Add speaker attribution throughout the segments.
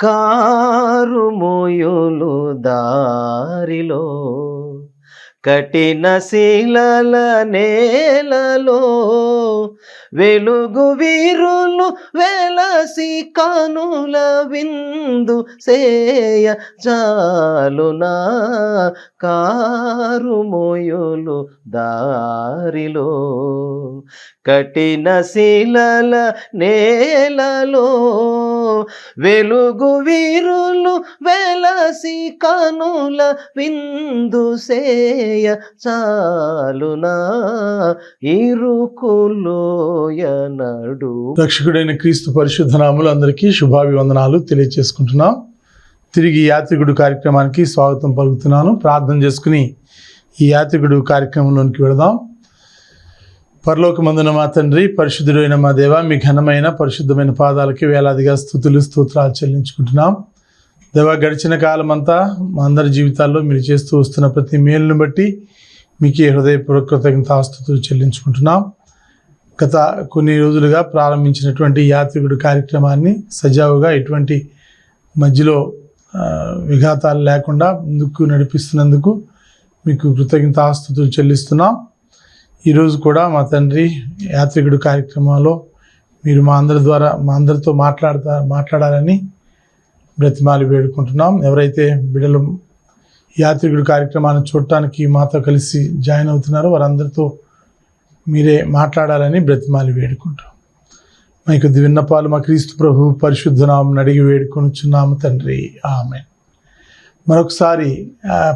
Speaker 1: కారుమోయులు దారిలో కఠిన శిలల నేలలో వెలుగు వీరులు వెలసి కనుల విందు సేయ చాలునా కారుమోయులు దారిలో కఠిన శిలల నేలలో వెలుగు వీరులు వెలసి కనుల విందు సేయ చాలునా ఇరుకులోయనడు.
Speaker 2: రక్షకుడైన క్రీస్తు పరిశుద్ధ నామములో అందరికీ శుభాభివందనాలు తెలియజేసుకుంటున్నాం. తిరిగి యాత్రికుడు కార్యక్రమానికి స్వాగతం పలుకుతున్నాను. ప్రార్థన చేసుకుని ఈ యాత్రికుడు కార్యక్రమంలోనికి వెళదాం. పరలోకమందున మా తండ్రి, పరిశుద్ధుడైన మా దేవ, మీ ఘనమైన పరిశుద్ధమైన పాదాలకి వేలాదిగా స్తుతులు స్తోత్రాలు చెల్లించుకుంటున్నాం. దేవ, గడిచిన కాలమంతా మా అందరి జీవితాల్లో మీరు చేస్తూ వస్తున్న ప్రతి మేలును బట్టి మీకే హృదయపూర్వక కృతజ్ఞతాస్తుతులు చెల్లించుకుంటున్నాం. గత కొన్ని రోజులుగా ప్రారంభించినటువంటి యాత్రికుడు కార్యక్రమాన్ని సజావుగా ఎటువంటి మధ్యలో విఘాతాలు లేకుండా ముందుకు నడిపిస్తున్నందుకు మీకు కృతజ్ఞతాస్తుతులు చెల్లిస్తున్నాం. ఈరోజు కూడా మా తండ్రి యాత్రికుడు కార్యక్రమంలో మీరు మా అందరితో మాట్లాడాలని బ్రతిమాలి వేడుకుంటున్నాం. ఎవరైతే బిడ్డలు యాత్రికుడు కార్యక్రమాన్ని చూడటానికి మాతో కలిసి జాయిన్ అవుతున్నారో వారందరితో మీరే మాట్లాడాలని బ్రతిమాలి వేడుకుంటాం. మా యొక్క విన్నపాలు మా క్రీస్తు ప్రభు పరిశుద్ధ నామమున అడిగి వేడుకొనుచున్నాము తండ్రి, ఆమేన్. మరొకసారి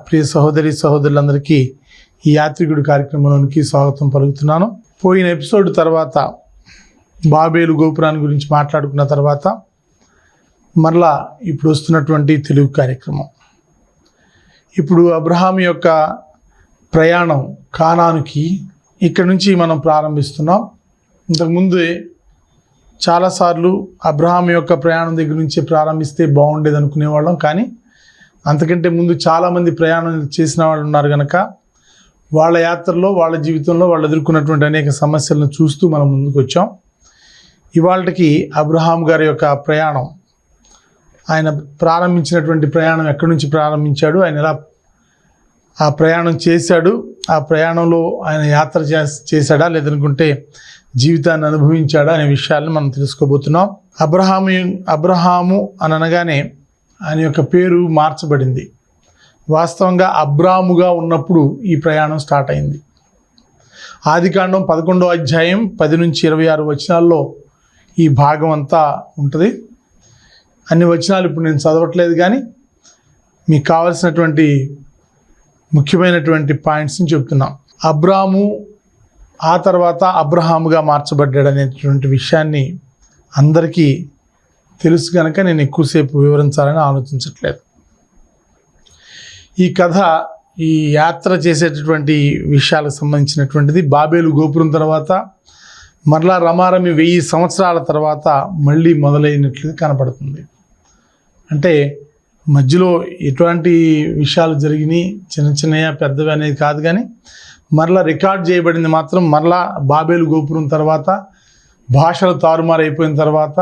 Speaker 2: ప్రియ సహోదరి సహోదరులందరికీ ఈ యాత్రికుడు కార్యక్రమంలోనికి స్వాగతం పలుకుతున్నాను. పోయిన ఎపిసోడ్ తర్వాత బాబేలు గోపురాన్ని గురించి మాట్లాడుకున్న తర్వాత మరలా ఇప్పుడు వస్తున్నటువంటి తెలుగు కార్యక్రమం. ఇప్పుడు అబ్రహాం యొక్క ప్రయాణం కానానుకి ఇక్కడ నుంచి మనం ప్రారంభిస్తున్నాం. ఇంతకుముందు చాలాసార్లు అబ్రహాం యొక్క ప్రయాణం దగ్గర నుంచి ప్రారంభిస్తే బాగుండేది అనుకునేవాళ్ళం. కానీ అంతకంటే ముందు చాలామంది ప్రయాణం చేసిన వాళ్ళు ఉన్నారు కనుక వాళ్ళ యాత్రలో, వాళ్ళ జీవితంలో వాళ్ళు ఎదుర్కొన్నటువంటి అనేక సమస్యలను చూస్తూ మనం ముందుకు వచ్చాం. ఇవాళకి అబ్రహాం గారి యొక్క ప్రయాణం, ఆయన ప్రారంభించినటువంటి ప్రయాణం ఎక్కడి నుంచి ప్రారంభించాడు, ఆయన ఎలా ఆ ప్రయాణం చేశాడు, ఆ ప్రయాణంలో ఆయన యాత్ర చేశాడా లేదనుకుంటే జీవితాన్ని అనుభవించాడా అనే విషయాలను మనం తెలుసుకోబోతున్నాం. అబ్రహాము అని అనగానే ఆయన యొక్క పేరు మార్చబడింది. వాస్తవంగా అబ్రాముగా ఉన్నప్పుడు ఈ ప్రయాణం స్టార్ట్ అయింది. ఆదికాండం 11వ అధ్యాయం 10 నుంచి 26 వచనాల్లో ఈ భాగం అంతా ఉంటుంది. అన్ని వచనాలు ఇప్పుడు నేను చదవట్లేదు, కానీ మీకు కావలసినటువంటి ముఖ్యమైనటువంటి పాయింట్స్ని చెప్తున్నాం. అబ్రాము ఆ తర్వాత అబ్రహాముగా మార్చబడ్డాడు అనేటువంటి విషయాన్ని అందరికీ తెలుసు కనుక నేను ఎక్కువసేపు వివరించాలని ఆలోచించట్లేదు. ఈ కథ ఈ యాత్ర చేసేటటువంటి విషయాలకు సంబంధించినటువంటిది. బాబేలు గోపురం తర్వాత మరలా రమారమి 1000 సంవత్సరాల తర్వాత మళ్ళీ మొదలైనట్లుగా కనపడుతుంది. అంటే మధ్యలో ఎటువంటి విషయాలు జరిగినాయి, చిన్న చిన్నయా పెద్దవి అనేది కాదు, కానీ మరలా రికార్డ్ చేయబడింది మాత్రం మరలా బాబేలు గోపురం తర్వాత, భాషలు తారుమారు అయిపోయిన తర్వాత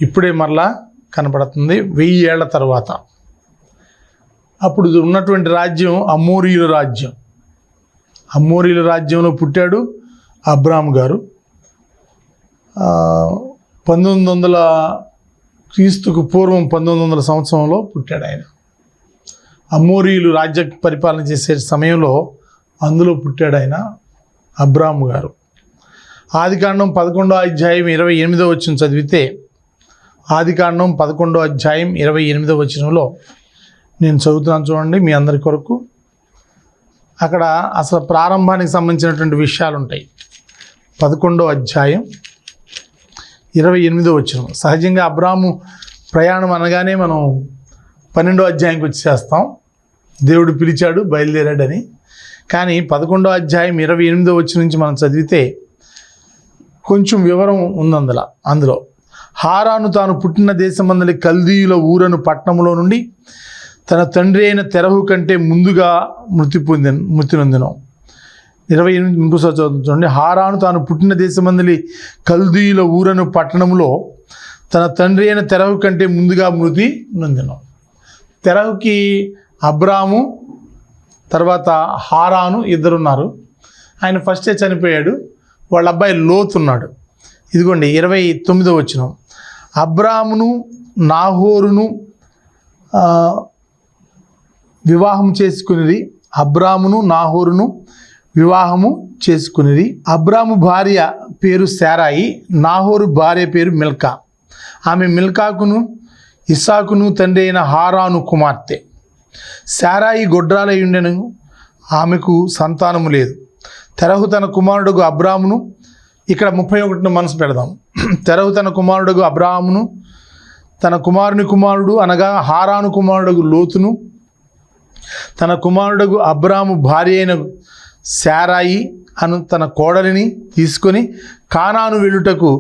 Speaker 2: ఇప్పుడే మరలా కనపడుతుంది 1000 ఏళ్ల తర్వాత. అప్పుడు ఉన్నటువంటి రాజ్యం అమోరీయుల రాజ్యం. అమోరీయుల రాజ్యంలో పుట్టాడు అబ్రాము గారు. 1900 క్రీస్తుకు పూర్వం 1900 సంవత్సరంలో పుట్టాడు ఆయన. అమోరీయులు రాజ్య పరిపాలన చేసే సమయంలో అందులో పుట్టాడు ఆయన అబ్రాము గారు. ఆదికాండం 11వ అధ్యాయం 28వ వచనం చదివితే, ఆదికాండం 11వ అధ్యాయం 28వ వచనంలో నేను చదువుతున్నాను చూడండి మీ అందరి కొరకు. అక్కడ అసలు ప్రారంభానికి సంబంధించినటువంటి విషయాలు ఉంటాయి. 11వ అధ్యాయం 28వ వచనం. సహజంగా అబ్రాము ప్రయాణం అనగానే మనం 12వ అధ్యాయంకి వచ్చేస్తాం, దేవుడు పిలిచాడు బయలుదేరాడని. కానీ 11వ అధ్యాయం 28వ వచనం నుంచి మనం చదివితే కొంచెం వివరం ఉంది అందులో. హారాను తాను పుట్టిన దేశమందలి కల్దీయుల ఊరను పట్టణంలో నుండి తన తండ్రి అయిన తెరహు కంటే ముందుగా మృతి నొందెను. 28 చదువుతుంది చూడండి. హారాను తాను పుట్టిన దేశమందలి కల్దీయుల ఊరను పట్టణంలో తన తండ్రి అయిన తెరహు కంటే ముందుగా మృతి నొందెను. తెరహుకి అబ్రాము తర్వాత హారాను ఇద్దరున్నారు. ఆయన ఫస్టే చనిపోయాడు. వాళ్ళ అబ్బాయి లోతు ఉన్నాడు. ఇదిగోండి 29వ వచనం. అబ్రామును నాహోరును వివాహం చేసుకునిది. అబ్రామును నాహోరును వివాహము చేసుకునిది. అబ్రాము భార్య పేరు శారాయి, నాహోరు భార్య పేరు మిల్కా. ఆమె మిల్కాకును ఇస్సాకును తండ్రి అయిన హారాను కుమార్తె. శారాయి గొడ్రాలై ఉండెను, ఆమెకు సంతానము లేదు. తెరహు తన కుమారుడుగు అబ్రామును, ఇక్కడ 31ను మనసు పెడదాం. తెరహు తన కుమారుడుగు అబ్రామును, తన కుమారుని కుమారుడు అనగా హారాను కుమారుడుగు లోతును, తన కుమారుడుగు అబ్రాము భార్య అయిన శారాయి అను తన కోడలిని తీసుకొని కానాను వెళ్ళుటకు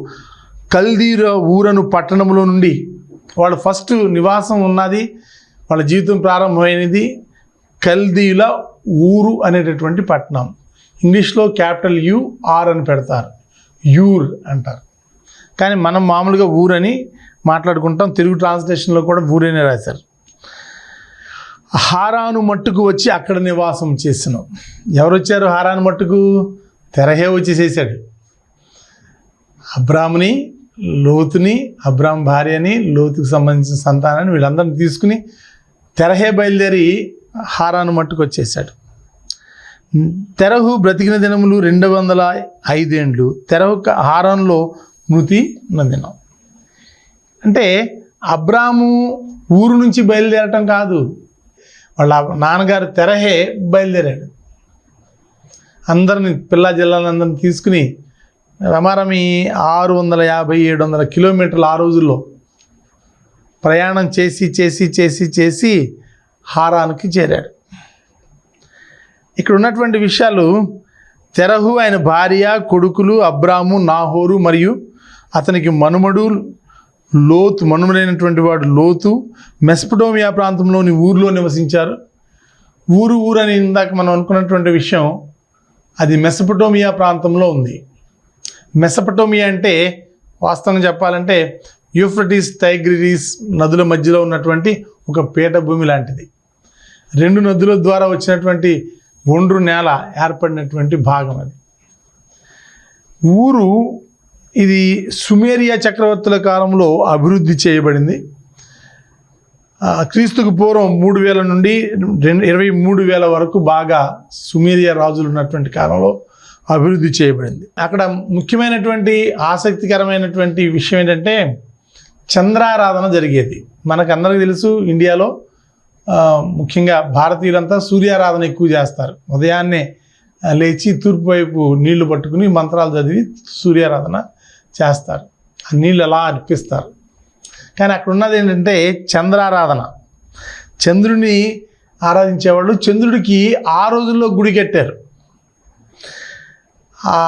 Speaker 2: కల్దీర ఊరను పట్టణంలో నుండి, వాళ్ళ ఫస్ట్ నివాసం ఉన్నది, వాళ్ళ జీవితం ప్రారంభమైనది కల్దీల ఊరు అనేటటువంటి పట్టణం. ఇంగ్లీష్లో క్యాపిటల్ UR అని పెడతారు, యూర్ అంటారు. కానీ మనం మామూలుగా ఊరని మాట్లాడుకుంటాం. తెలుగు ట్రాన్స్లేషన్లో కూడా ఊరనే రాశారు. హారాను మట్టుకు వచ్చి అక్కడ నివాసం చేసినాం. ఎవరు వచ్చారు హారాను మట్టుకు? తెరహే వచ్చేసేసాడు. అబ్రాముని, లోతుని, అబ్రామ్ భార్యని, లోతుకు సంబంధించిన సంతానాన్ని వీళ్ళందరినీ తీసుకుని తెరహే బయలుదేరి హారాను మట్టుకు వచ్చేసాడు. తెరహు బ్రతికిన దినములు 205 ఏండ్లు. తెరహు హారాన్లో మృతి నొందెను. అంటే అబ్రాము ఊరు నుంచి బయలుదేరటం కాదు, వాళ్ళ నాన్నగారు తెరహే బయలుదేరాడు. అందరిని పిల్లా జిల్లాలందరిని తీసుకుని రమారమి 650-700 కిలోమీటర్లు ఆ రోజుల్లో ప్రయాణం చేసి చేసి చేసి చేసి హారానికి చేరాడు. ఇక్కడ ఉన్నటువంటి విషయాలు, తెరహు ఆయన భార్య, కొడుకులు అబ్రాము, నాహోరు మరియు అతనికి మనుమడు లోతు, మనుమడైనటువంటి వాడు లోతు మెసపటోమియా ప్రాంతంలోని ఊరిలో నివసించారు. ఊరు అని ఇందాక మనం అనుకున్నటువంటి విషయం, అది మెసపటోమియా ప్రాంతంలో ఉంది. మెసపటోమియా అంటే వాస్తవంగా చెప్పాలంటే యూఫ్రటీస్, టైగ్రిస్ నదుల మధ్యలో ఉన్నటువంటి ఒక పీఠభూమి లాంటిది. 2 నదుల ద్వారా వచ్చినటువంటి ఒండ్రు నేల ఏర్పడినటువంటి భాగం అది. ఊరు ఇది సుమేరియా చక్రవర్తుల కాలంలో అభివృద్ధి చేయబడింది. క్రీస్తుకు పూర్వం 3000 నుండి 23,000 వరకు బాగా సుమేరియా రాజులు ఉన్నటువంటి కాలంలో అభివృద్ధి చేయబడింది. అక్కడ ముఖ్యమైనటువంటి ఆసక్తికరమైనటువంటి విషయం ఏంటంటే చంద్రారాధన జరిగేది. మనకందరికీ తెలుసు, ఇండియాలో ముఖ్యంగా భారతీయులంతా సూర్యారాధన ఎక్కువ చేస్తారు. ఉదయాన్నే లేచి తూర్పు వైపు నీళ్లు పట్టుకుని మంత్రాలు చదివి సూర్యారాధన చేస్తారు. ఆ నీళ్ళు అలా అర్పిస్తారు. కానీ అక్కడ ఉన్నది ఏంటంటే చంద్రారాధన. చంద్రుని ఆరాధించేవాళ్ళు. చంద్రుడికి ఆ రోజుల్లో గుడి కట్టారు. ఆ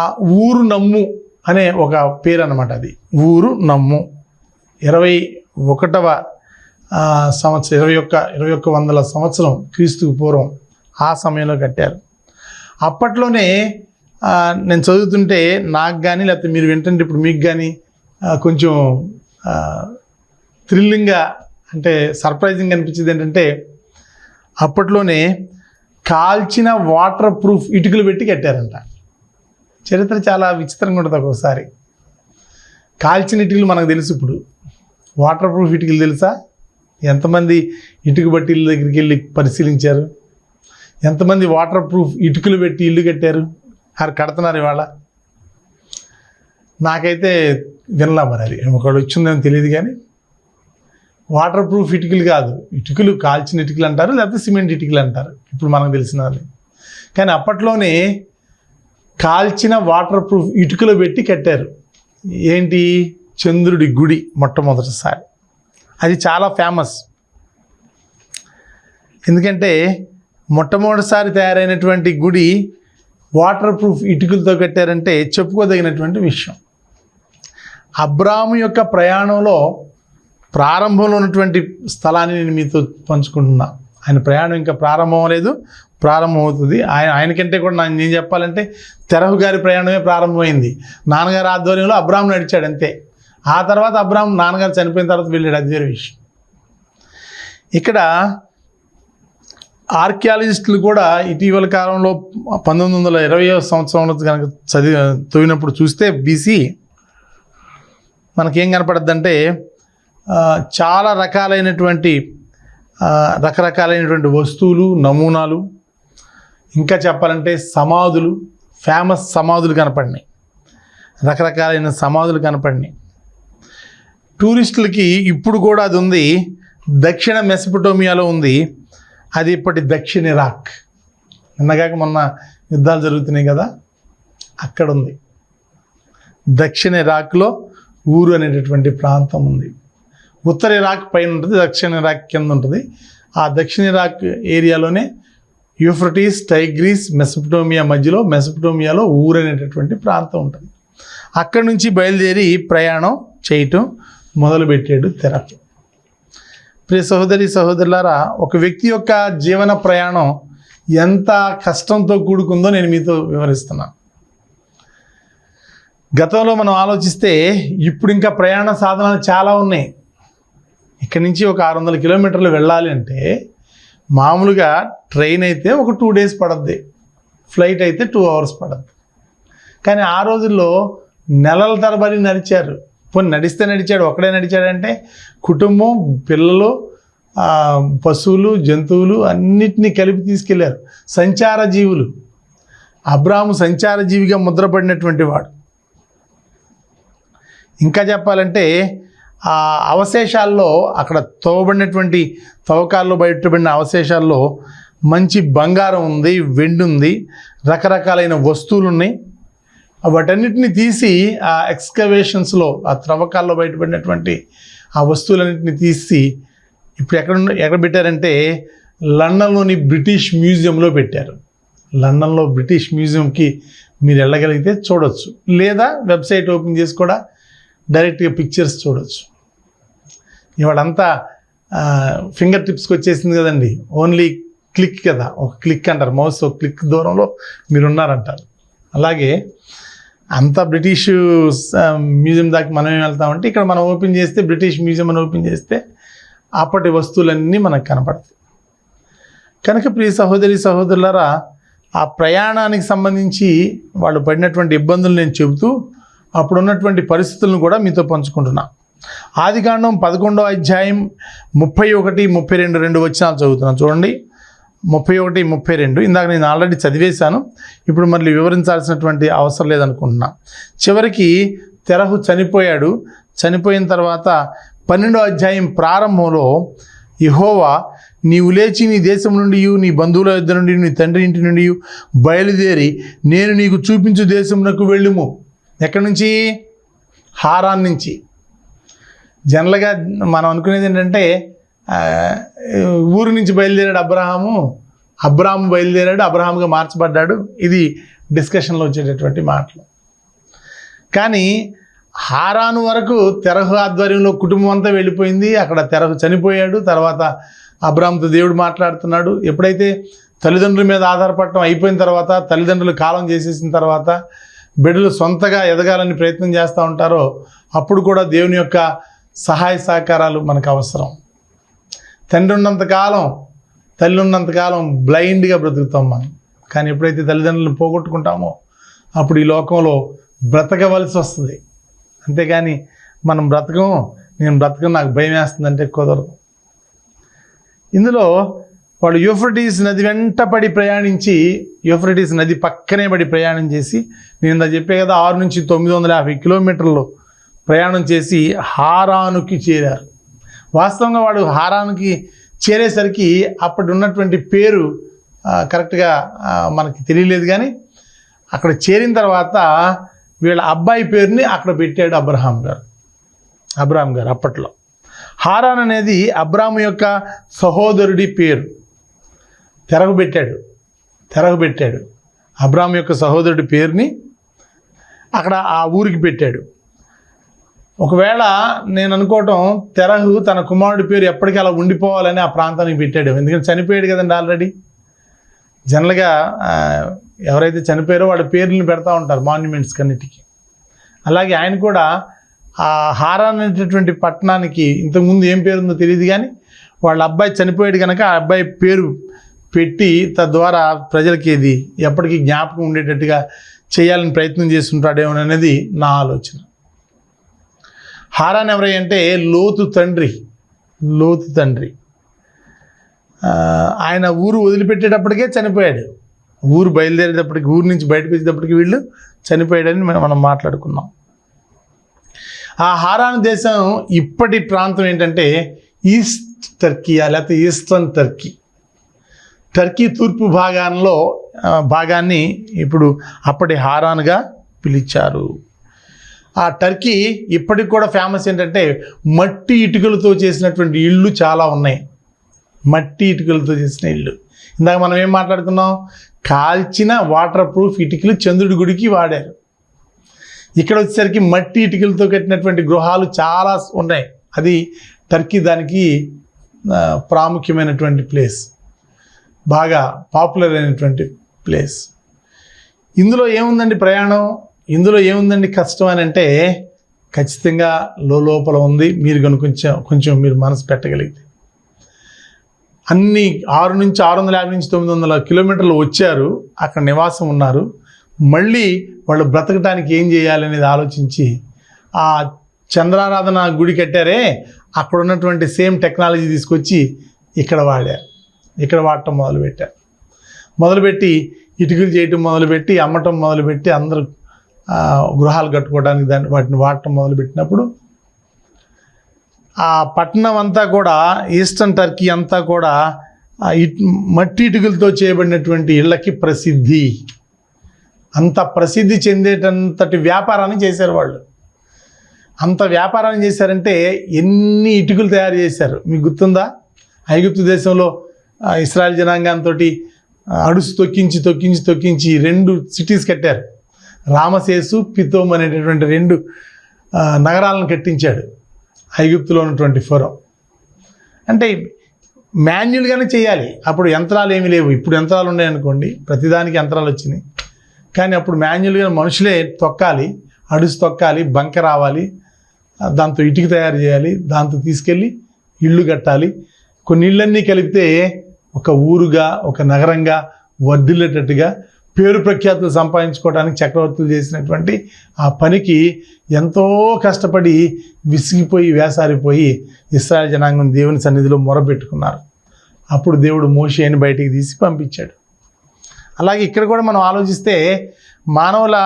Speaker 2: ఊరు నమ్ము అనే ఒక పేరు అన్నమాట. అది ఊరు నమ్ము 21వ సంవత్సరం 2100 సంవత్సరం క్రీస్తుకు పూర్వం ఆ సమయంలో కట్టారు. అప్పట్లోనే నేను చదువుతుంటే నాకు కానీ లేకపోతే మీరు వింటుంటే ఇప్పుడు మీకు కానీ కొంచెం థ్రిల్లింగ్గా అంటే సర్ప్రైజింగ్ అనిపించింది ఏంటంటే అప్పట్లోనే కాల్చిన వాటర్ ప్రూఫ్ ఇటుకలు పెట్టి కట్టారంట. చరిత్ర చాలా విచిత్రంగా ఉంటుంది. ఒక్కోసారి కాల్చిన ఇటుకలు మనకు తెలుసు, ఇప్పుడు వాటర్ ప్రూఫ్ ఇటుకలు తెలుసా? ఎంతమంది ఇటుక బట్టీల దగ్గరికి వెళ్ళి పరిశీలించారు? ఎంతమంది వాటర్ ప్రూఫ్ ఇటుకలు పెట్టి ఇల్లు కట్టారు? కడుతున్నారు ఇవాళ? నాకైతే వినలా, మరి అది ఒకళ్ళు వచ్చిందేమో తెలియదు. కానీ వాటర్ ప్రూఫ్ ఇటుకలు కాదు, ఇటుకలు కాల్చిన ఇటుకలు అంటారు, లేకపోతే సిమెంట్ ఇటుకలు అంటారు ఇప్పుడు మనకు తెలిసినది. కానీ అప్పట్లోనే కాల్చిన వాటర్ ప్రూఫ్ ఇటుకలు పెట్టి కట్టారు. ఏంటి? చంద్రుడి గుడి మొట్టమొదటిసారి. అది చాలా ఫేమస్. ఎందుకంటే మొట్టమొదటిసారి తయారైనటువంటి గుడి వాటర్ ప్రూఫ్ ఇటుకలతో కట్టారంటే చెప్పుకోదగినటువంటి విషయం. అబ్రాము యొక్క ప్రయాణంలో ప్రారంభంలో ఉన్నటువంటి స్థలాన్ని నేను మీతో పంచుకుంటున్నా. ఆయన ప్రయాణం ఇంకా ప్రారంభం లేదు, ప్రారంభం అవుతుంది. ఆయనకంటే కూడా నేను చెప్పాలంటే తెరహు గారి ప్రయాణమే ప్రారంభమైంది. నాన్నగారి ఆధ్వర్యంలో అబ్రాము నడిచాడు అంతే. ఆ తర్వాత అబ్రాహాం నాన్నగారు చనిపోయిన తర్వాత వెళ్ళాడు, అది వేరే విషయం. ఇక్కడ ఆర్కియాలజిస్టులు కూడా ఇటీవల కాలంలో 1920వ సంవత్సరంలో కనుక తవ్వినప్పుడు చూస్తే బీసీ మనకేం కనపడద్దంటే చాలా రకరకాలైనటువంటి వస్తువులు, నమూనాలు, ఇంకా చెప్పాలంటే సమాధులు, ఫేమస్ సమాధులు కనపడినాయి, రకరకాలైన సమాధులు కనపడినాయి. టూరిస్టులకి ఇప్పుడు కూడా అది ఉంది. దక్షిణ మెసపటోమియాలో ఉంది, అది ఇప్పటి దక్షిణ ఇరాక్. నిన్నగాక మొన్న యుద్ధాలు జరుగుతున్నాయి కదా, అక్కడ ఉంది. దక్షిణ ఇరాక్లో ఊరు అనేటటువంటి ప్రాంతం ఉంది. ఉత్తర ఇరాక్ పైన ఉంటుంది, దక్షిణ ఇరాక్ కింద ఉంటుంది. ఆ దక్షిణ ఇరాక్ ఏరియాలోనే యూఫ్రటీస్, టైగ్రీస్, మెసపటోమియాలో ఊరు అనేటటువంటి ప్రాంతం ఉంటుంది. అక్కడి నుంచి బయలుదేరి ప్రయాణం చేయటం మొదలుపెట్టాడు తెరహు. ప్రియ సహోదరి సహోదరులారా, ఒక వ్యక్తి యొక్క జీవన ప్రయాణం ఎంత కష్టంతో కూడుకుందో నేను మీతో వివరిస్తున్నాను. గతంలో మనం ఆలోచిస్తే ఇప్పుడు ఇంకా ప్రయాణ సాధనాలు చాలా ఉన్నాయి. ఇక్కడి నుంచి ఒక 600 కిలోమీటర్లు వెళ్ళాలి అంటే మామూలుగా ట్రైన్ అయితే ఒక 2 days పడుద్ది, ఫ్లైట్ అయితే 2 hours పడుద్ది. కానీ ఆ రోజుల్లో నెలల తరబడి నడిచారు. పోనీ నడిచాడు, ఒక్కడే నడిచాడంటే కుటుంబం, పిల్లలు, పశువులు, జంతువులు అన్నిటినీ కలిపి తీసుకెళ్లారు. సంచార జీవులు. అబ్రాహాము సంచార జీవిగా ముద్రపడినటువంటి వాడు. ఇంకా చెప్పాలంటే ఆ అవశేషాల్లో, అక్కడ తవ్వబడినటువంటి తవ్వకాల్లో బయటపడిన అవశేషాల్లో మంచి బంగారం ఉంది, వెండి ఉంది, రకరకాలైన వస్తువులు ఉన్నాయి. వాటన్నిటిని తీసి ఆ ఎక్స్కవేషన్స్లో, ఆ త్రవ్వకాల్లో బయటపడినటువంటి ఆ వస్తువులన్నింటినీ తీసి ఇప్పుడు ఎక్కడ పెట్టారంటే లండన్లోని బ్రిటిష్ మ్యూజియంలో పెట్టారు. లండన్లో బ్రిటిష్ మ్యూజియంకి మీరు వెళ్ళగలిగితే చూడొచ్చు, లేదా వెబ్సైట్ ఓపెన్ చేసి కూడా డైరెక్ట్గా పిక్చర్స్ చూడొచ్చు. ఇవాళంతా ఫింగర్ టిప్స్కి వచ్చేసింది కదండి, ఓన్లీ క్లిక్ కదా, ఒక క్లిక్ అంటారు, మౌస్ ఒక క్లిక్ దూరంలో మీరు ఉన్నారంటారు. అలాగే అంతా బ్రిటిష్ మ్యూజియం దాకా మనం ఏం వెళ్తామంటే ఇక్కడ మనం ఓపెన్ చేస్తే, బ్రిటిష్ మ్యూజియం అని ఓపెన్ చేస్తే అప్పటి వస్తువులన్నీ మనకు కనపడతాయి. కనుక ప్రియ సహోదరి సహోదరులారా, ఆ ప్రయాణానికి సంబంధించి వాళ్ళు పడినటువంటి ఇబ్బందులు నేను చెబుతూ అప్పుడున్నటువంటి పరిస్థితులను కూడా మీతో పంచుకుంటున్నా. ఆదికాండం 11వ అధ్యాయం 31, 32 2 వచనాలు చదువుతున్నాను చూడండి. 31, 32 ఇందాక నేను ఆల్రెడీ చదివేశాను, ఇప్పుడు మళ్ళీ వివరించాల్సినటువంటి అవసరం లేదనుకుంటున్నా. చివరికి తెరహు చనిపోయాడు. చనిపోయిన తర్వాత 12వ అధ్యాయం ప్రారంభంలో యెహోవా, నీవు లేచి నీ దేశం నుండి, నీ బంధువుల యొద్ద నుండి, నీ తండ్రి ఇంటి నుండి బయలుదేరి నేను నీకు చూపించు దేశమునకు వెళ్ళుము. ఎక్కడి నుంచి? హారాన్ నుంచి. జనరల్గా మనం అనుకునేది ఏంటంటే ఊరు నుంచి బయలుదేరాడు అబ్రాహాము బయలుదేరాడు, అబ్రహాముగా మార్చబడ్డాడు. ఇది డిస్కషన్లో వచ్చేటటువంటి మాటలు. కానీ హారాను వరకు తెరహు ఆధ్వర్యంలో కుటుంబం అంతా వెళ్ళిపోయింది. అక్కడ తెరహు చనిపోయాడు. తర్వాత అబ్రాహాముతో దేవుడు మాట్లాడుతున్నాడు. ఎప్పుడైతే తల్లిదండ్రుల మీద ఆధారపడటం అయిపోయిన తర్వాత, తల్లిదండ్రులు కాలం చేసేసిన తర్వాత బిడ్డలు సొంతగా ఎదగాలని ప్రయత్నం చేస్తూ ఉంటారో అప్పుడు కూడా దేవుని యొక్క సహాయ సహకారాలు మనకు అవసరం. తండ్రి ఉన్నంతకాలం, తల్లి ఉన్నంతకాలం బ్లైండ్గా బ్రతుకుతాం మనం. కానీ ఎప్పుడైతే తల్లిదండ్రులను పోగొట్టుకుంటామో అప్పుడు ఈ లోకంలో బ్రతకవలసి వస్తుంది. అంతేగాని నేను బ్రతకం నాకు భయం వేస్తుందంటే కుదరదు. ఇందులో వాడు యూఫ్రటీస్ నది వెంట పడి ప్రయాణించి, యూఫ్రటీస్ నది పక్కనే పడి ప్రయాణం చేసి, నేను ఇందా చెప్పే కదా 6 నుంచి 950 కిలోమీటర్లు ప్రయాణం చేసి హారానుకి చేరారు. వాస్తవంగా వాడు హారానుకి చేరేసరికి అప్పటి ఉన్నటువంటి పేరు కరెక్ట్గా మనకి తెలియలేదు. కానీ అక్కడ చేరిన తర్వాత వీళ్ళ అబ్బాయి పేరుని అక్కడ పెట్టాడు అబ్రహాం గారు. అప్పట్లో హారాన్ అనేది అబ్రాము యొక్క సహోదరుడి పేరు. తెరహు పెట్టాడు. అబ్రాము యొక్క సహోదరుడి పేరుని అక్కడ ఆ ఊరికి పెట్టాడు. ఒకవేళ నేను అనుకోవటం తెరహు తన కుమారుడి పేరు ఎప్పటికీ అలా ఉండిపోవాలని ఆ ప్రాంతానికి పెట్టాడు. ఎందుకంటే చనిపోయాడు కదండి ఆల్రెడీ. జనరల్గా ఎవరైతే చనిపోయారో వాళ్ళ పేర్లను పెడతా ఉంటారు మాన్యుమెంట్స్ కన్నిటికి. అలాగే ఆయన కూడా ఆ హారాన్ అనేటటువంటి పట్టణానికి ఇంతకుముందు ఏం పేరుందో తెలియదు, కానీ వాళ్ళ అబ్బాయి చనిపోయాడు కనుక ఆ అబ్బాయి పేరు పెట్టి తద్వారా ప్రజలకి ఇది ఎప్పటికీ జ్ఞాపకం ఉండేటట్టుగా చేయాలని ప్రయత్నం చేస్తుంటాడేమో అనేది నా ఆలోచన. హారాన్ ఎవరై అంటే లోతు తండ్రి. ఆయన ఊరు వదిలిపెట్టేటప్పటికే చనిపోయాడు. ఊరు బయలుదేరేటప్పటికి, ఊరు నుంచి బయటకు వచ్చేటప్పటికి వీళ్ళు చనిపోయాడని మనం మాట్లాడుకున్నాం. ఆ హారాన్ దేశం ఇప్పటి ప్రాంతం ఏంటంటే ఈస్ట్ టర్కీయా లేకపోతే ఈస్టర్న్ టర్కీ తూర్పు భాగాన్ని ఇప్పుడు అప్పటి హారాన్గా పిలిచారు. ఆ టర్కీ ఇప్పటికి కూడా ఫేమస్ ఏంటంటే మట్టి ఇటుకలతో చేసినటువంటి ఇళ్ళు చాలా ఉన్నాయి. మట్టి ఇటుకలతో చేసిన ఇళ్ళు. ఇందాక మనం ఏం మాట్లాడుకున్నాం, కాల్చిన వాటర్ ప్రూఫ్ ఇటుకలు చంద్రుడి గుడికి వాడారు. ఇక్కడ వచ్చేసరికి మట్టి ఇటుకలతో కట్టినటువంటి గృహాలు చాలా ఉన్నాయి. అది టర్కీ దానికి ప్రాముఖ్యమైనటువంటి ప్లేస్, బాగా పాపులర్ అయినటువంటి ప్లేస్. ఇందులో ఏముందండి ప్రయాణం, ఇందులో ఏముందండి కష్టం అని అంటే ఖచ్చితంగా లోపల ఉంది. మీరు కనుక కొంచెం మీరు మనసు పెట్టగలిగితే అన్ని 600 నుంచి 650 నుంచి 900 కిలోమీటర్లు వచ్చారు, అక్కడ నివాసం ఉన్నారు. మళ్ళీ వాళ్ళు బ్రతకడానికి ఏం చేయాలనేది ఆలోచించి ఆ చంద్రారాధన గుడి కట్టారే, అక్కడ ఉన్నటువంటి సేమ్ టెక్నాలజీ తీసుకొచ్చి ఇక్కడ వాడటం మొదలుపెట్టి ఇటుకలు చేయటం మొదలుపెట్టి అమ్మటం మొదలుపెట్టి అందరూ గృహాలు కట్టుకోవడానికి వాటిని వాడటం మొదలుపెట్టినప్పుడు ఆ పట్టణం అంతా కూడా, ఈస్టర్న్ టర్కీ అంతా కూడా మట్టి ఇటుకలతో చేయబడినటువంటి ఇళ్ళకి ప్రసిద్ధి. అంత ప్రసిద్ధి చెందేటంతటి వ్యాపారాన్ని చేశారు వాళ్ళు. అంత వ్యాపారాన్ని చేశారంటే ఎన్ని ఇటుకలు తయారు చేశారు మీకు గుర్తుందా? ఐగుప్తు దేశంలో ఇశ్రాయేల్ జనాంగంతో అడుసు తొక్కించి 2 సిటీస్ కట్టారు. రామసేసు, పితోమ్ అనేటటువంటి 2 నగరాలను కట్టించాడు ఐగుప్తులో ఉన్నటువంటి ఫరో. అంటే మాన్యువల్గానే చేయాలి. అప్పుడు యంత్రాలు ఏమీ లేవు. ఇప్పుడు యంత్రాలు ఉన్నాయనుకోండి, ప్రతిదానికి యంత్రాలు వచ్చినాయి. కానీ అప్పుడు మాన్యువల్గా మనుషులే తొక్కాలి, అడుసు తొక్కాలి, బంక రావాలి, దాంతో ఇటుక తయారు చేయాలి, దాంతో తీసుకెళ్ళి ఇళ్ళు కట్టాలి. కొన్ని ఇళ్ళన్నీ కలిపితే ఒక ఊరుగా, ఒక నగరంగా వర్ధిల్లేటట్టుగా పేరు ప్రఖ్యాతులు సంపాదించుకోవడానికి చక్రవర్తులు చేసినటువంటి ఆ పనికి ఎంతో కష్టపడి విసిగిపోయి వేసారిపోయి ఇశ్రాయేల్ జనాంగం దేవుని సన్నిధిలో మొరపెట్టుకున్నారు. అప్పుడు దేవుడు మోషేని బయటికి తీసి పంపించాడు. అలాగే ఇక్కడ కూడా మనం ఆలోచిస్తే మానవుల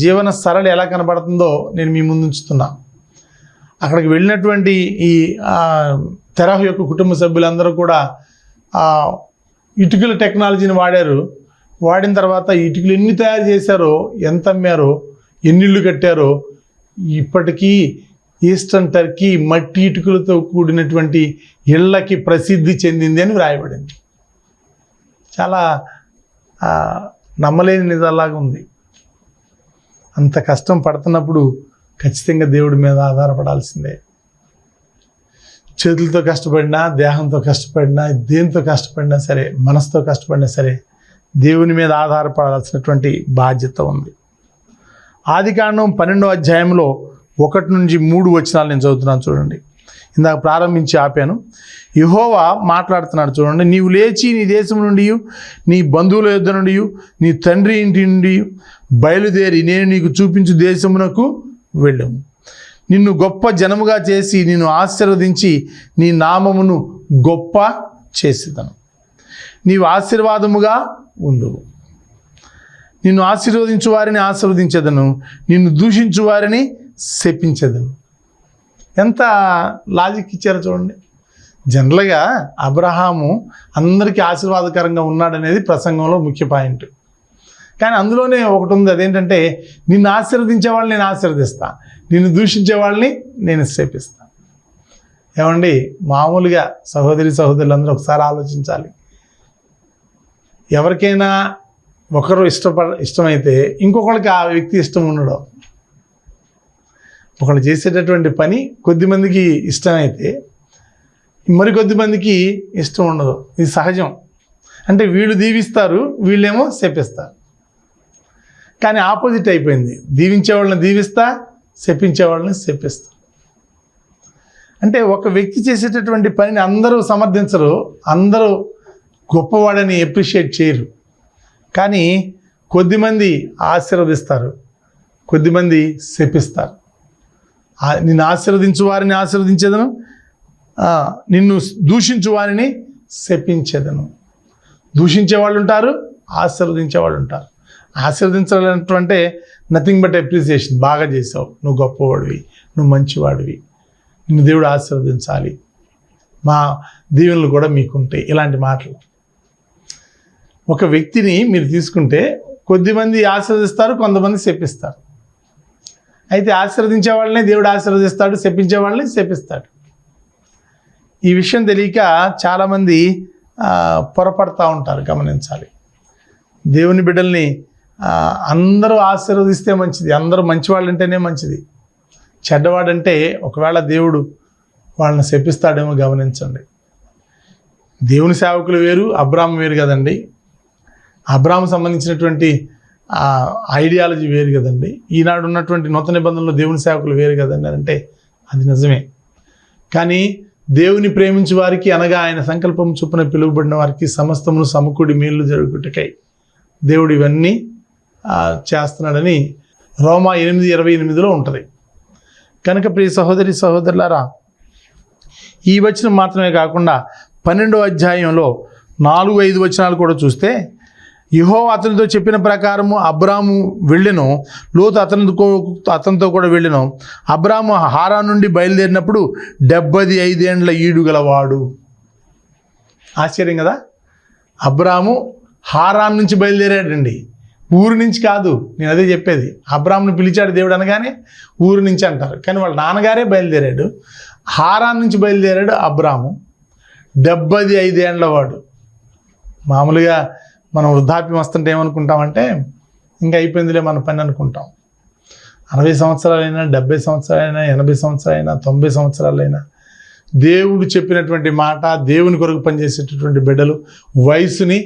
Speaker 2: జీవన సరళి ఎలా కనబడుతుందో నేను మీ ముందు ఉంచుతున్నా. అక్కడికి వెళ్ళినటువంటి ఈ తెరహు యొక్క కుటుంబ సభ్యులందరూ కూడా ఇటుకల టెక్నాలజీని వాడిన తర్వాత ఇటుకలు ఎన్ని తయారు చేశారో, ఎంత అమ్మారో, ఎన్ని ఇళ్ళు కట్టారో, ఇప్పటికీ ఈస్టర్న్ టర్కీ మట్టి ఇటుకలతో కూడినటువంటి ఇళ్ళకి ప్రసిద్ధి చెందింది అని వ్రాయబడింది. చాలా నమ్మలేని నిజాలాగా ఉంది. అంత కష్టం పడుతున్నప్పుడు ఖచ్చితంగా దేవుడి మీద ఆధారపడాల్సిందే. చేతులతో కష్టపడినా, దేహంతో కష్టపడినా, దేంతో కష్టపడినా సరే, మనసుతో కష్టపడినా సరే దేవుని మీద ఆధారపడాల్సినటువంటి బాధ్యత ఉంది. ఆదికాండం 12వ అధ్యాయంలో 1 నుంచి 3 వచనాలు నేను చదువుతున్నాను చూడండి. ఇందాక ప్రారంభించి ఆపాను. యెహోవా మాట్లాడుతున్నాడు చూడండి. నీవు లేచి నీ దేశం నుండి, నీ బంధువుల యొద్ద నుండి, నీ తండ్రి ఇంటి నుండి బయలుదేరి నేను నీకు చూపించు దేశమునకు వెళ్ళము. నిన్ను గొప్ప జనముగా చేసి నిన్ను ఆశీర్వదించి నీ నామమును గొప్ప చేసేదను. నీవు ఆశీర్వాదముగా ఉండువు. నిన్ను ఆశీర్వదించు వారిని ఆశీర్వదించేదను, నిన్ను దూషించు వారిని శపించేదను. ఎంత లాజిక్ ఇచ్చారో చూడండి. జనరల్గా అబ్రహాము అందరికీ ఆశీర్వాదకరంగా ఉన్నాడనేది ప్రసంగంలో ముఖ్య పాయింట్. కానీ అందులోనే ఒకటి ఉంది, అదేంటంటే నిన్ను ఆశీర్వదించే వాళ్ళని నేను ఆశీర్వదిస్తా, నిన్ను దూషించే వాళ్ళని నేను శపిస్తా. ఏమండి, మామూలుగా సహోదరులందరూ ఒకసారి ఆలోచించాలి. ఎవరికైనా ఒకరు ఇష్టమైతే ఇంకొకరికి ఆ వ్యక్తి ఇష్టం ఉండడం. ఒకళ్ళు చేసేటటువంటి పని కొద్దిమందికి ఇష్టమైతే మరికొద్ది మందికి ఇష్టం ఉండదు. ఇది సహజం. అంటే వీళ్ళు దీవిస్తారు, వీళ్ళేమో శపిస్తారు. కానీ ఆపోజిట్ అయిపోయింది. దీవించే వాళ్ళని దీవిస్తా, శపించే వాళ్ళని శపిస్తా. అంటే ఒక వ్యక్తి చేసేటటువంటి పనిని అందరూ సమర్థించరు, అందరూ గొప్పవాడని ఎప్రిషియేట్ చేయరు. కానీ కొద్దిమంది ఆశీర్వదిస్తారు, కొద్దిమంది శపిస్తారు. నిన్ను ఆశీర్వదించు వారిని ఆశీర్వదించేదను, నిన్ను దూషించు వారిని శపించేదను. దూషించే వాళ్ళు ఉంటారు, ఆశీర్వదించే వాళ్ళు ఉంటారు. ఆశీర్వదించాలంటే అంటే నథింగ్ బట్ అప్రిసియేషన్. బాగా చేసావు, నువ్వు గొప్పవాడివి, నువ్వు మంచివాడివి, నిన్ను దేవుడు ఆశీర్వదించాలి, మా దీవెనలు కూడా మీకుంటాయి, ఇలాంటి మాటలు. ఒక వ్యక్తిని మీరు తీసుకుంటే కొద్దిమంది ఆశీర్వదిస్తారు, కొంతమంది శపిస్తారు. అయితే ఆశీర్వదించే వాళ్ళనే దేవుడు ఆశీర్వదిస్తాడు, శపించే వాళ్ళని శపిస్తాడు. ఈ విషయం తెలియక చాలామంది పొరపడతా ఉంటారు, గమనించాలి. దేవుని బిడ్డల్ని అందరూ ఆశీర్వదిస్తే మంచిది, అందరూ మంచివాళ్ళు అంటేనే మంచిది. చెడ్డవాడంటే ఒకవేళ దేవుడు వాళ్ళని శపిస్తాడేమో గమనించండి. దేవుని సేవకులు వేరు, అబ్రాము వేరు కదండి. అబ్రాము సంబంధించినటువంటి ఐడియాలజీ వేరు కదండి. ఈనాడు ఉన్నటువంటి నూతన నిబంధనలో దేవుని సేవకులు వేరు కదండి అంటే అది నిజమే. కానీ దేవుని ప్రేమించే వారికి, అనగా ఆయన సంకల్పం చొప్పున పిలువబడిన వారికి సమస్తమును సమకూడి మేలు జరుగుటకై దేవుడు ఇవన్నీ చేస్తున్నాడని రోమా 8:28 ఉంటుంది. కనుక ప్రియ సహోదరి సహోదరులారా, ఈ వచనం మాత్రమే కాకుండా 12వ అధ్యాయంలో 4-5 వచనాలు కూడా చూస్తే, యెహోవా అతనితో చెప్పిన ప్రకారము అబ్రాము వెళ్ళెను, లోతు అతనితో కూడా వెళ్ళెను. అబ్రాము హారాను నుండి బయలుదేరినప్పుడు 75 ఏండ్ల ఈడు గలవాడు. ఆశ్చర్యం కదా. అబ్రాము హారాన్ నుంచి బయలుదేరాడండి, ఊరు నుంచి కాదు. నేను అదే చెప్పేది. అబ్రామును పిలిచాడు దేవుడు అనగానే ఊరు నుంచి అంటారు, కానీ వాళ్ళ నాన్నగారే బయలుదేరాడు. హారాన్ నుంచి బయలుదేరాడు అబ్రాము, 75 ఏండ్ల వాడు. మామూలుగా మనం వృద్ధాప్యం వస్తుంటే ఏమనుకుంటామంటే ఇంకా అయిపోయిందిలే మన పని అనుకుంటాం. 60 సంవత్సరాలైనా, 70 సంవత్సరాలైనా, 80 సంవత్సరాలైనా, 90 సంవత్సరాలైనా దేవుడు చెప్పినటువంటి మాట, దేవుని కొరకు పనిచేసేటటువంటి బిడ్డలు వయసుని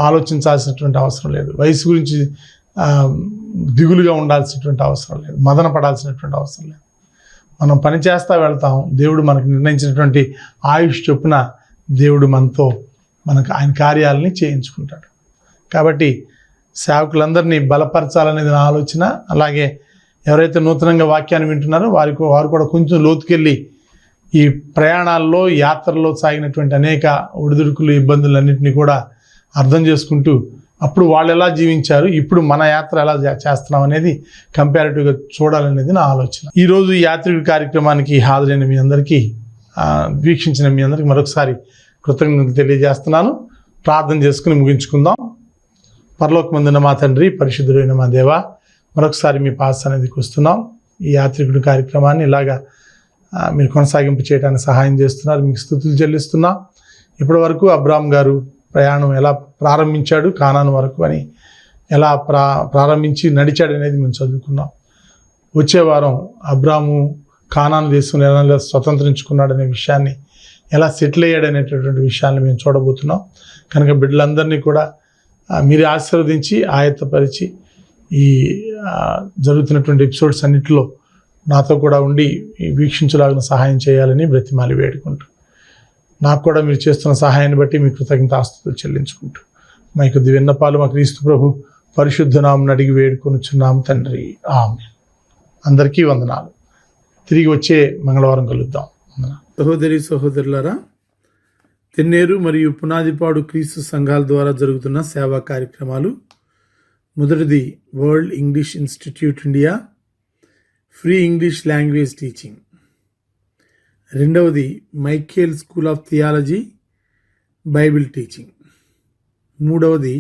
Speaker 2: ఆలోచించాల్సినటువంటి అవసరం లేదు, వయసు గురించి దిగులుగా ఉండాల్సినటువంటి అవసరం లేదు, మదన పడాల్సినటువంటి అవసరం లేదు. మనం పని చేస్తూ వెళ్తాం. దేవుడు మనకు నిర్ణయించినటువంటి ఆయుష్ చొప్పున దేవుడు మనకు ఆయన కార్యాలని చేయించుకుంటాడు. కాబట్టి సేవకులందరినీ బలపరచాలనేది నా ఆలోచన. అలాగే ఎవరైతే నూతనంగా వాక్యాన్ని వింటున్నారో వారు కూడా కొంచెం లోతుకెళ్ళి ఈ ప్రయాణాల్లో, యాత్రల్లో సాగినటువంటి అనేక ఒడిదుడుకులు, ఇబ్బందులన్నింటినీ కూడా అర్థం చేసుకుంటూ, అప్పుడు వాళ్ళు ఎలా జీవించారు, ఇప్పుడు మన యాత్ర ఎలా చేస్తున్నాం అనేది కంపారిటివ్గా చూడాలనేది నా ఆలోచన. ఈరోజు ఈ యాత్రికుడి కార్యక్రమానికి హాజరైన మీ అందరికీ, వీక్షించిన మీ అందరికీ మరొకసారి కృతజ్ఞతలు తెలియజేస్తున్నాను. ప్రార్థన చేసుకుని ముగించుకుందాం. పరలోకమందున్న మా తండ్రి, పరిశుద్ధుడైన మా దేవ, మరొకసారి మీ పాద సన్నిధికి వస్తున్నాం. ఈ యాత్రికుడి కార్యక్రమాన్ని ఇలాగా మీరు కొనసాగింపు చేయడానికి సహాయం చేస్తున్నారు, మీకు స్తుతులు చెల్లిస్తున్నాం. ఇప్పటి వరకు అబ్రామ్ గారు ప్రయాణం ఎలా ప్రారంభించాడు, కానాను వరకు అని ఎలా ప్రారంభించి నడిచాడు అనేది మేము చదువుకున్నాం. వచ్చే వారం అబ్రాము కానాను దేశం ఎలా స్వతంత్రించుకున్నాడనే విషయాన్ని, ఎలా సెటిల్ అయ్యాడనేటటువంటి విషయాన్ని మేము చూడబోతున్నాం. కనుక బిడ్డలందరినీ కూడా మీరు ఆశీర్వదించి ఆయత్తపరిచి ఈ జరుగుతున్నటువంటి ఎపిసోడ్స్ అన్నింటిలో నాతో కూడా ఉండి వీక్షించలాగిన సహాయం చేయాలని బ్రతిమాలి వేడుకుంటూ, నాకు కూడా మీరు చేస్తున్న సహాయాన్ని బట్టి మీ కృతజ్ఞతాస్తుతులు చెల్లించుకుంటూ, మా యొక్క విన్నపాలు మా క్రీస్తు ప్రభు పరిశుద్ధ నామమున అడిగి వేడుకొనుచున్నాము తండ్రి, ఆమేన్. అందరికీ వందనాలు. తిరిగి వచ్చే మంగళవారం కలుద్దాం. సహోదరి సహోదరులారా, తెన్నేరు మరియు పునాదిపాడు క్రీస్తు సంఘాల ద్వారా జరుగుతున్న సేవా కార్యక్రమాలు. మొదటిది world English institute India, free English language teaching. రెండవది Michael school of theology, Bible teaching. మూడవది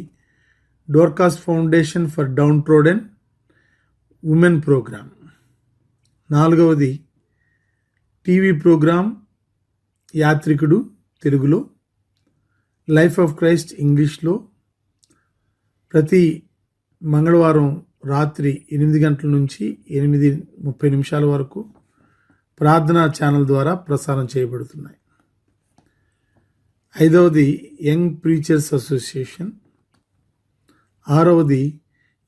Speaker 2: Dorcas foundation for downtrodden women program. నాలుగవది టీవీ ప్రోగ్రామ్ యాత్రికుడు తెలుగులో, లైఫ్ ఆఫ్ క్రైస్ట్ ఇంగ్లీష్లో ప్రతి మంగళవారం రాత్రి 8 గంటల నుంచి 8:30 వరకు ప్రార్థనా ఛానల్ ద్వారా ప్రసారం చేయబడుతున్నాయి. ఐదవది యంగ్ ప్రీచర్స్ అసోసియేషన్. ఆరవది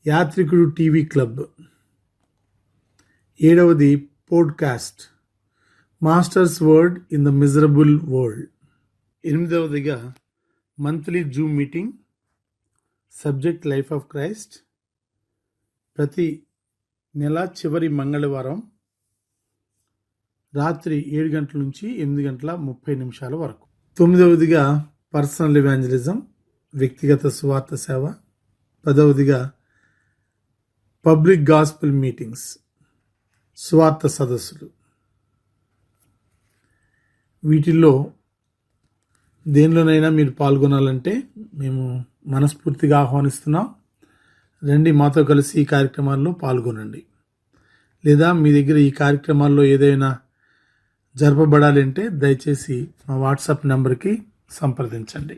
Speaker 2: యాత్రికుడు టీవీ క్లబ్. ఏడవది podcast masters word in the miserable world. 8వదిగా monthly Zoom meeting, subject life of Christ, ప్రతి నెల చివరి మంగళవారం రాత్రి 7 గంటల నుంచి 8 గంటల 30 నిమిషాల వరకు. 9వదిగా పర్సనల్ ఇవాంజలిజం, వ్యక్తిగత సువార్త సేవ. 10వదిగా పబ్లిక్ గాస్పెల్ మీటింగ్స్, సువార్త సదస్సులు. వీటిల్లో దేనిలోనైనా మీరు పాల్గొనాలంటే మేము మనస్ఫూర్తిగా ఆహ్వానిస్తున్నాం. రండి, మాతో కలిసి ఈ కార్యక్రమాల్లో పాల్గొనండి. లేదా మీ దగ్గర ఈ కార్యక్రమాల్లో ఏదైనా జరపబడాలి అంటే దయచేసి మా వాట్సాప్ నెంబర్కి సంప్రదించండి.